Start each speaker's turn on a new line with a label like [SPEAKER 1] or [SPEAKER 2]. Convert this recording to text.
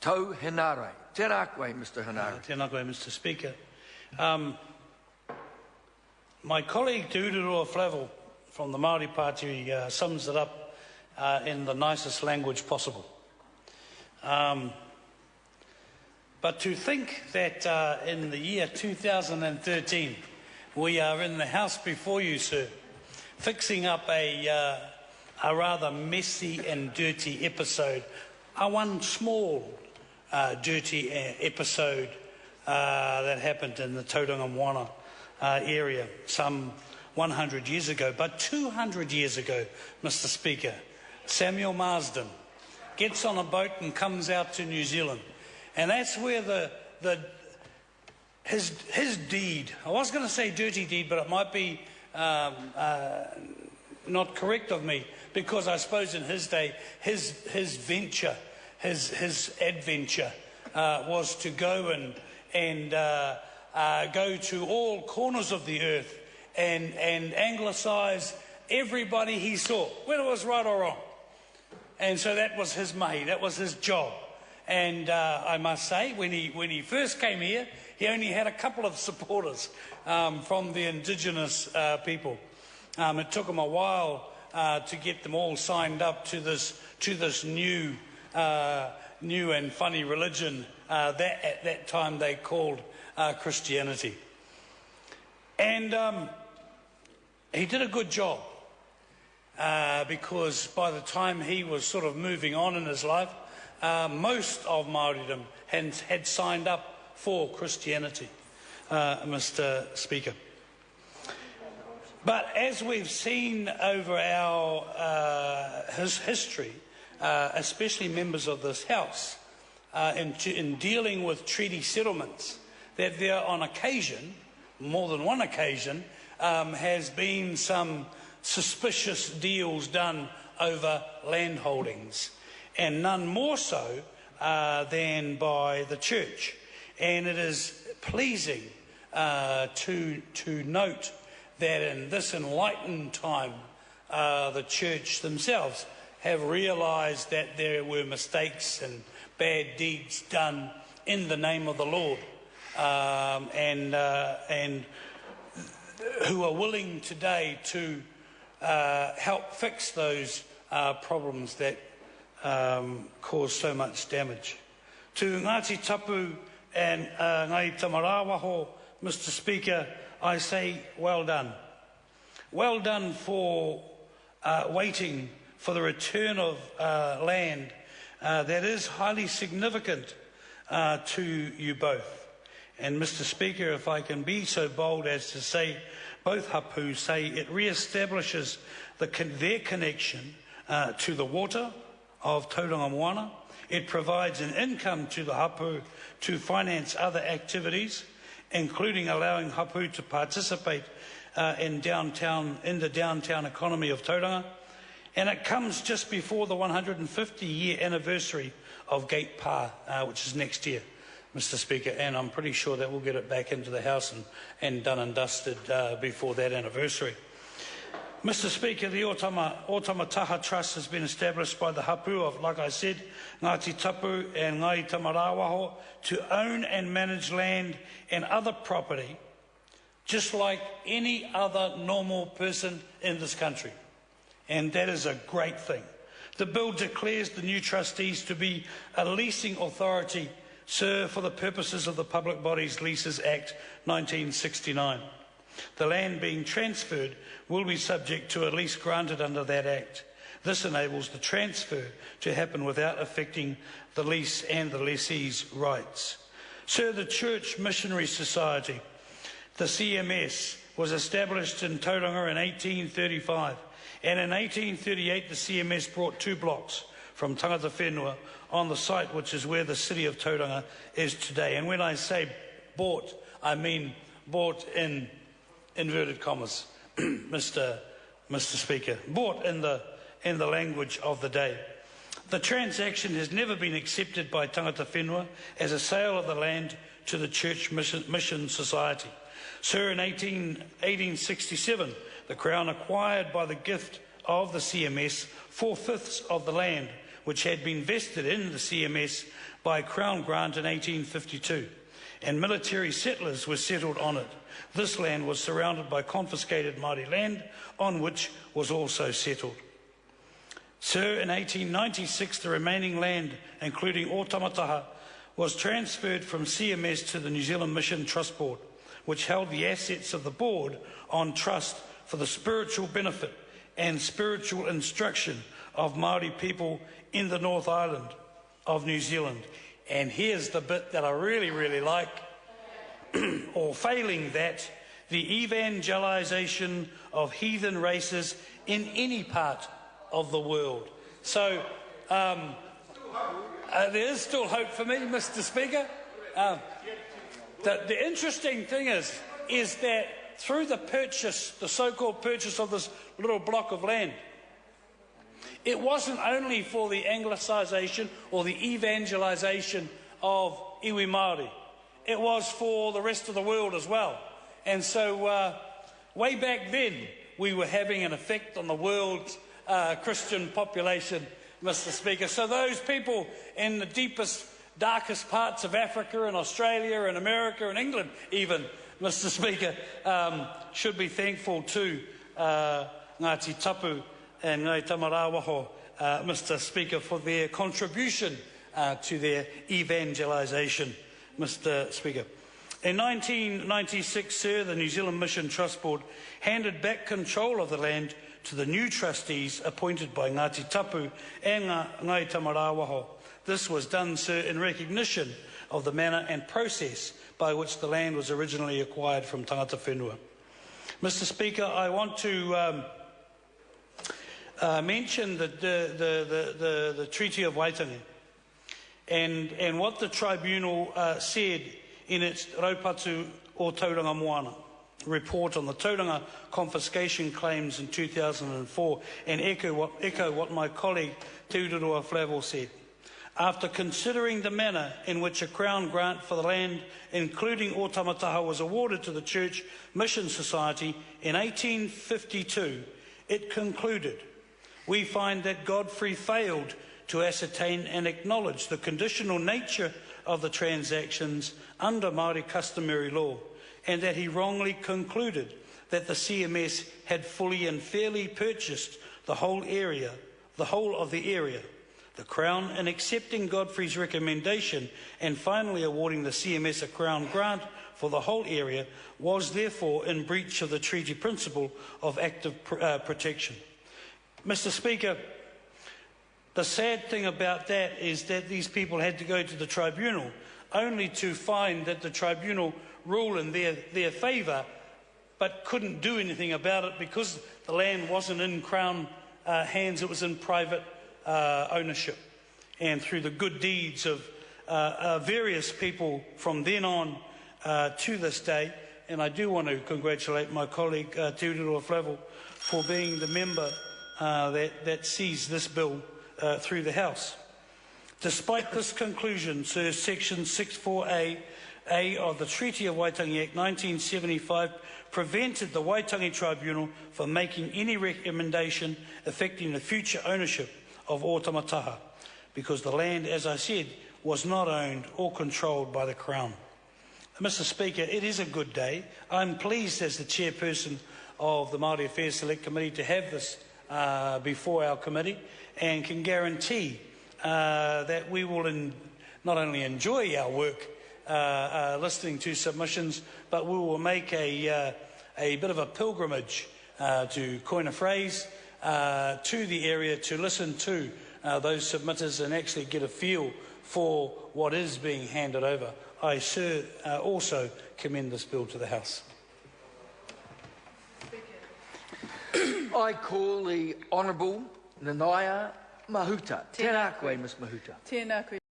[SPEAKER 1] Tau Henarai. Tēnā koe, Mr. Henarai.
[SPEAKER 2] Tēnā koe, Mr. Speaker. My colleague Te Ururoa Flavel from the Māori Party sums it up in the nicest language possible. But to think that in the year 2013 we are in the House before you, sir, fixing up a rather messy and dirty episode, one small dirty episode that happened in the Tauranga Moana area some 100 years ago. But 200 years ago, Mr. Speaker, Samuel Marsden gets on a boat and comes out to New Zealand. And that's where his deed, I was going to say dirty deed, but it might be not correct of me, because I suppose in his day, his venture, his adventure was to go and go to all corners of the earth and anglicise everybody he saw, whether it was right or wrong. And so that was his mahi, that was his job. And I must say, when he first came here, he only had a couple of supporters from the indigenous people. It took him a while to get them all signed up to this new and funny religion that at that time they called Christianity. And he did a good job because by the time he was sort of moving on in his life, most of Māoridom had signed up for Christianity, Mr. Speaker. But as we've seen over his history, especially members of this House, in dealing with treaty settlements, that there on occasion, more than one occasion, has been some suspicious deals done over land holdings, and none more so than by the church. And it is pleasing to note that in this enlightened time, the church themselves have realised that there were mistakes and bad deeds done in the name of the Lord, and who are willing today to help fix those problems that cause so much damage. To Ngāti Tapu and Ngai Tamarawaho, Mr. Speaker, I say well done. Well done for waiting for the return of land that is highly significant to you both. And Mr. Speaker, if I can be so bold as to say, both hapu say it re-establishes their connection to the water of Tauranga Moana. It provides an income to the hapu to finance other activities, including allowing hapu to participate in the downtown economy of Tauranga. And it comes just before the 150-year anniversary of Gate Pa, which is next year, Mr. Speaker, and I'm pretty sure that we'll get it back into the House and done and dusted before that anniversary. Mr. Speaker, the Otamataha Trust has been established by the hapu of, like I said, Ngāti Tapu and Ngai Tamarawaho to own and manage land and other property just like any other normal person in this country. And that is a great thing. The bill declares the new trustees to be a leasing authority, sir, for the purposes of the Public Bodies Leases Act 1969. The land being transferred will be subject to a lease granted under that Act. This enables the transfer to happen without affecting the lease and the lessee's rights. Sir, the Church Missionary Society, the CMS, was established in Tauranga in 1835, and in 1838 the CMS brought 2 blocks from Tangata Whenua on the site which is where the city of Tauranga is today. And when I say bought, I mean bought in inverted commas, Mr. Speaker, bought in the language of the day. The transaction has never been accepted by Tangata Whenua as a sale of the land to the Church Mission Society. Sir, in 1867, the Crown acquired by the gift of the CMS 4/5 of the land which had been vested in the CMS by Crown grant in 1852, and military settlers were settled on it. This land was surrounded by confiscated Māori land, on which was also settled. Sir, in 1896, the remaining land, including Otamataha, was transferred from CMS to the New Zealand Mission Trust Board, which held the assets of the board on trust for the spiritual benefit and spiritual instruction of Māori people in the North Island of New Zealand. And here's the bit that I really, really like, or failing that, the evangelization of heathen races in any part of the world. So there is still hope for me, Mr. Speaker. The interesting thing is that through the purchase, the so-called purchase of this little block of land, it wasn't only for the anglicisation or the evangelisation of iwi Māori. It was for the rest of the world as well. And so way back then, we were having an effect on the world's Christian population, Mr. Speaker. So those people in the deepest, darkest parts of Africa and Australia and America and England even, Mr. Speaker, should be thankful to Ngāti Tapu and Ngai Tamarawaho, Mr. Speaker, for their contribution to their evangelisation, Mr. Speaker. In 1996, sir, the New Zealand Mission Trust Board handed back control of the land to the new trustees appointed by Ngāti Tapu and Ngai Tamarawaho. This was done, sir, in recognition of the manner and process by which the land was originally acquired from tangata whenua. Mr. Speaker, I want to mention the Treaty of Waitangi and what the tribunal said in its Raupatu o Tauranga Moana report on the tauranga confiscation claims in 2004, and echo what my colleague Te Ururoa Flavel said. After considering the manner in which a Crown grant for the land, including Otamataha, was awarded to the Church Mission Society in 1852, it concluded, "We find that Godfrey failed to ascertain and acknowledge the conditional nature of the transactions under Māori customary law, and that he wrongly concluded that the CMS had fully and fairly purchased the whole of the area. The Crown, in accepting Godfrey's recommendation and finally awarding the CMS a Crown grant for the whole area, was therefore in breach of the treaty principle of active protection." Mr. Speaker, the sad thing about that is that these people had to go to the tribunal only to find that the tribunal ruled in their favour, but couldn't do anything about it because the land wasn't in Crown hands, it was in private ownership. And through the good deeds of various people from then on to this day, and I do want to congratulate my colleague Te Ururoa Flavel for being the member that sees this bill through the House. Despite this conclusion, Sir, Section 64A of the Treaty of Waitangi Act 1975 prevented the Waitangi Tribunal from making any recommendation affecting the future ownership of Otamataha, because the land, as I said, was not owned or controlled by the Crown. Mr. Speaker, it is a good day. I'm pleased as the chairperson of the Māori Affairs Select Committee to have this before our committee, and can guarantee that we will not only enjoy our work listening to submissions, but we will make a bit of a pilgrimage, to coin a phrase, to the area to listen to those submitters and actually get a feel for what is being handed over. I, sir, also commend this bill to the House.
[SPEAKER 1] I call the Honourable Nanaia Mahuta. Tēnā koe, Ms Mahuta.
[SPEAKER 3] Tēnā koe.